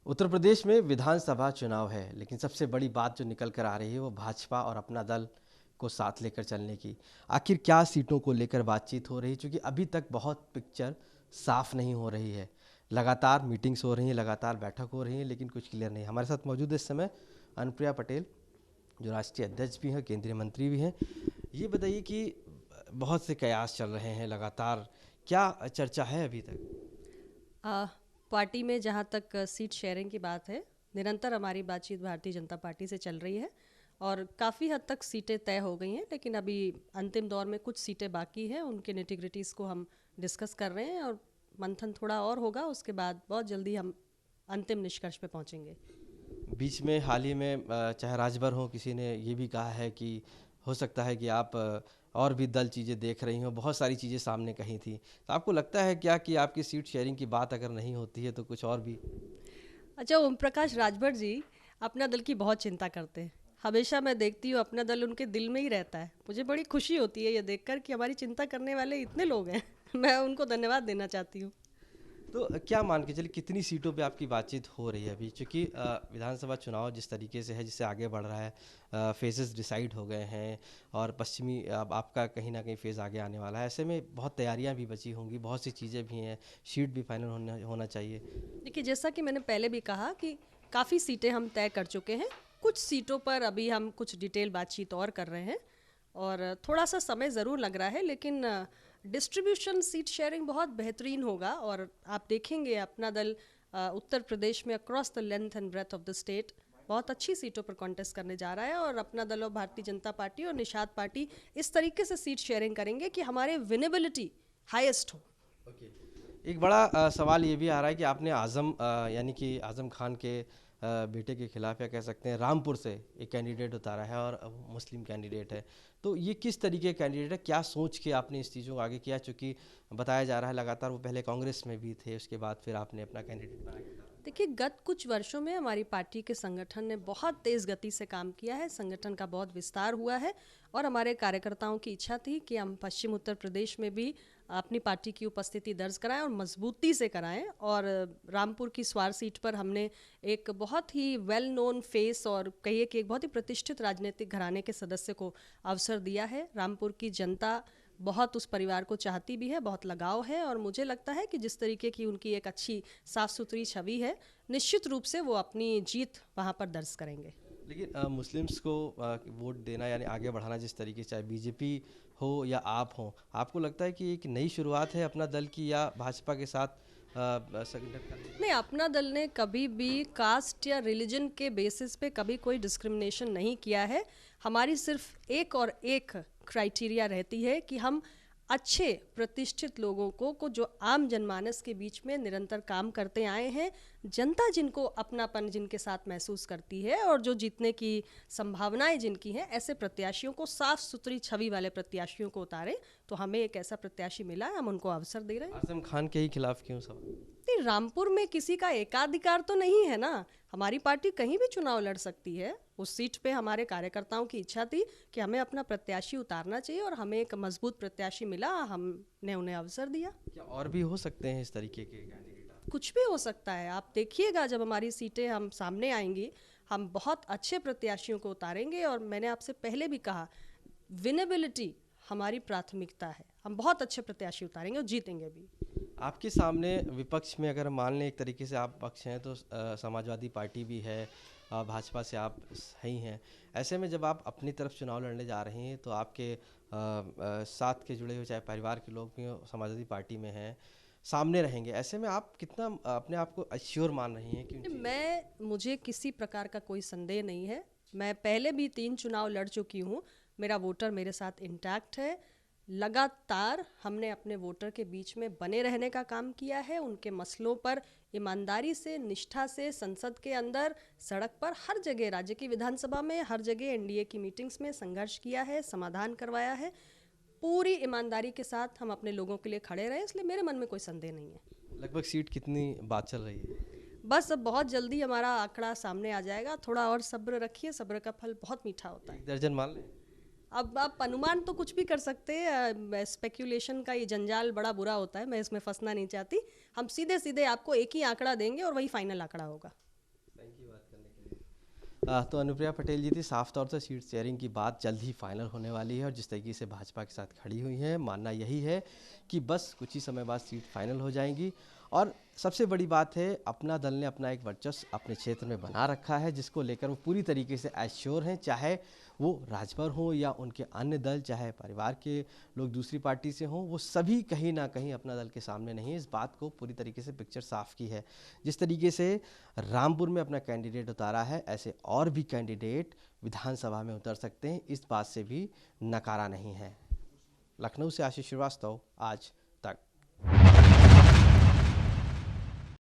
उत्तर प्रदेश में विधानसभा चुनाव है, लेकिन सबसे बड़ी बात जो निकल कर आ रही है वो भाजपा और अपना दल को साथ लेकर चलने की। आखिर क्या सीटों को लेकर बातचीत हो रही है, क्योंकि अभी तक बहुत पिक्चर साफ नहीं हो रही है। लगातार मीटिंग्स हो रही हैं, लगातार बैठक हो रही हैं, लेकिन कुछ क्लियर नहीं। हमारे साथ मौजूद है इस समय अनुप्रिया पटेल, जो राष्ट्रीय अध्यक्ष भी हैं, केंद्रीय मंत्री भी हैं। ये बताइए कि बहुत से कयास चल रहे हैं लगातार, क्या चर्चा है अभी तक? आ, पार्टी में जहाँ तक सीट शेयरिंग की बात है, निरंतर हमारी बातचीत भारतीय जनता पार्टी से चल रही है और काफ़ी हद तक सीटें तय हो गई हैं, लेकिन अभी अंतिम दौर में कुछ सीटें बाकी हैं। उनके निटिग्रिटीज़ को हम डिस्कस कर रहे हैं और मंथन थोड़ा और होगा, उसके बाद बहुत जल्दी हम अंतिम निष्कर्ष पे पहुंचेंगे। बीच में हाल ही में चाहे राजभर हो, किसी ने ये भी कहा है कि हो सकता है कि आप और भी दल चीज़ें देख रही हो, बहुत सारी चीज़ें सामने कही थी। तो आपको लगता है क्या कि आपकी सीट शेयरिंग की बात अगर नहीं होती है तो कुछ और भी? अच्छा, ओम प्रकाश राजभर जी अपना दल की बहुत चिंता करते हैं। हमेशा मैं देखती हूँ अपना दल उनके दिल में ही रहता है। मुझे बड़ी खुशी होती है ये देखकर कि हमारी चिंता करने वाले इतने लोग हैं। मैं उनको धन्यवाद देना चाहती हूँ। तो क्या मान के चलिए कितनी सीटों पे आपकी बातचीत हो रही है अभी, क्योंकि विधानसभा चुनाव जिस तरीके से है, जिससे आगे बढ़ रहा है, फेजेस डिसाइड हो गए हैं और पश्चिमी अब आपका कहीं ना कहीं फेज़ आगे आने वाला है। ऐसे में बहुत तैयारियां भी बची होंगी, बहुत सी चीज़ें भी हैं, शीट भी फाइनल होना चाहिए। देखिए, जैसा कि मैंने पहले भी कहा कि काफ़ी सीटें हम तय कर चुके हैं। कुछ सीटों पर अभी हम कुछ डिटेल बातचीत और कर रहे हैं और थोड़ा सा समय ज़रूर लग रहा है, लेकिन डिस्ट्रीब्यूशन सीट शेयरिंग बहुत बेहतरीन होगा और आप देखेंगे अपना दल उत्तर प्रदेश में across the length and breadth of the state बहुत अच्छी सीटों पर कॉन्टेस्ट करने जा रहा है और अपना दल और भारतीय जनता पार्टी और निषाद पार्टी इस तरीके से सीट शेयरिंग करेंगे कि हमारे विनेबिलिटी हाईएस्ट हो। ओके। एक बड़ा सवाल ये भी आ रहा है कि आपने यानी कि आज़म खान के बेटे के खिलाफ, या कह सकते हैं रामपुर से, एक कैंडिडेट उतारा है और वो मुस्लिम कैंडिडेट है। तो ये किस तरीके का कैंडिडेट है, क्या सोच के आपने इस चीज़ों को आगे किया? चूँकि बताया जा रहा है लगातार वो पहले कांग्रेस में भी थे, उसके बाद फिर आपने अपना कैंडिडेट बना के उतारा। देखिए, गत कुछ वर्षों में हमारी पार्टी के संगठन ने बहुत तेज़ गति से काम किया है। संगठन का बहुत विस्तार हुआ है और हमारे कार्यकर्ताओं की इच्छा थी कि हम पश्चिम उत्तर प्रदेश में भी अपनी पार्टी की उपस्थिति दर्ज कराएं और मजबूती से कराएं। और रामपुर की स्वार सीट पर हमने एक बहुत ही वेल नोन फेस और कहिए कि एक बहुत ही प्रतिष्ठित राजनीतिक घराने के सदस्य को अवसर दिया है। रामपुर की जनता बहुत उस परिवार को चाहती भी है, बहुत लगाव है और मुझे लगता है कि जिस तरीके की उनकी एक अच्छी साफ़ सुथरी छवि है, निश्चित रूप से वो अपनी जीत वहाँ पर दर्ज करेंगे। लेकिन मुस्लिम्स को वोट देना यानी आगे बढ़ाना, जिस तरीके से चाहे बीजेपी हो या आप हो, आपको लगता है कि एक नई शुरुआत है अपना दल की, या भाजपा के साथ संगठन करने की? नहीं, अपना दल ने कभी भी कास्ट या रिलीजन के बेसिस पे कभी कोई डिस्क्रिमिनेशन नहीं किया है। हमारी सिर्फ एक और एक क्राइटेरिया रहती है कि हम अच्छे प्रतिष्ठित लोगों को जो आम जनमानस के बीच में निरंतर काम करते आए हैं, जनता जिनको अपनापन जिनके साथ महसूस करती है और जो जीतने की संभावनाएं जिनकी हैं, ऐसे प्रत्याशियों को, साफ सुथरी छवि वाले प्रत्याशियों को उतारें। तो हमें एक ऐसा प्रत्याशी मिला है, हम उनको अवसर दे रहे हैं। आजम खान के ही खिलाफ क्यों सवाल? नहीं, रामपुर में किसी का एकाधिकार तो नहीं है ना। हमारी पार्टी कहीं भी चुनाव लड़ सकती है। उस सीट पे हमारे कार्यकर्ताओं की इच्छा थी कि हमें अपना प्रत्याशी उतारना चाहिए और हमें एक मजबूत प्रत्याशी मिला, हमने उन्हें अवसर दिया। क्या और भी हो सकते हैं इस तरीके के कैंडिडेट? कुछ भी हो सकता है, आप देखिएगा जब हमारी सीटें हम सामने आएंगी, हम बहुत अच्छे प्रत्याशियों को उतारेंगे और मैंने आपसे पहले भी कहा, विनेबिलिटी हमारी प्राथमिकता है। हम बहुत अच्छे प्रत्याशी उतारेंगे और जीतेंगे भी। आपके सामने विपक्ष में अगर मान लें एक तरीके से आप पक्ष हैं, तो समाजवादी पार्टी भी है, भाजपा से आप ही हैं। ऐसे में जब आप अपनी तरफ चुनाव लड़ने जा रहे हैं, तो आपके साथ के जुड़े हुए चाहे परिवार के लोग भी समाजवादी पार्टी में हैं, सामने रहेंगे। ऐसे में आप कितना अपने आप को अश्योर मान रही हैं कि उन चीज़ों? मुझे किसी प्रकार का कोई संदेह नहीं है। मैं पहले भी 3 चुनाव लड़ चुकी हूँ। मेरा वोटर मेरे साथ इंटैक्ट है। लगातार हमने अपने वोटर के बीच में बने रहने का काम किया है, उनके मसलों पर ईमानदारी से, निष्ठा से, संसद के अंदर, सड़क पर, हर जगह, राज्य की विधानसभा में, हर जगह एनडीए की मीटिंग्स में संघर्ष किया है, समाधान करवाया है। पूरी ईमानदारी के साथ हम अपने लोगों के लिए खड़े रहे, इसलिए मेरे मन में कोई संदेह नहीं है। लगभग सीट कितनी बात चल रही है? बस अब बहुत जल्दी हमारा आंकड़ा सामने आ जाएगा। थोड़ा और सब्र रखिए, सब्र का फल बहुत मीठा होता है। एक दर्जन मान लें? अब आप अनुमान तो कुछ भी कर सकते हैं। स्पेक्यूलेशन का ये जंजाल बड़ा बुरा होता है, मैं इसमें फंसना नहीं चाहती। हम सीधे सीधे आपको एक ही आंकड़ा देंगे और वही फाइनल आंकड़ा होगा। थैंक यू बात करने के लिए। तो अनुप्रिया पटेल जी थी, साफ तौर से सीट शेयरिंग की बात जल्द ही फाइनल होने वाली है और जिस तरीके से भाजपा के साथ खड़ी हुई हैं, मानना यही है कि बस कुछ ही समय बाद सीट फाइनल हो जाएंगी। और सबसे बड़ी बात है, अपना दल ने अपना एक वर्चस्व अपने क्षेत्र में बना रखा है जिसको लेकर वो पूरी तरीके से एश्योर हैं, चाहे वो राजभर हो या उनके अन्य दल, चाहे परिवार के लोग दूसरी पार्टी से हों, वो सभी कहीं ना कहीं अपना दल के सामने नहीं है। इस बात को पूरी तरीके से पिक्चर साफ की है। जिस तरीके से रामपुर में अपना कैंडिडेट उतारा है, ऐसे और भी कैंडिडेट विधानसभा में उतर सकते हैं, इस बात से भी नकारा नहीं है। लखनऊ से आशीष श्रीवास्तव, आज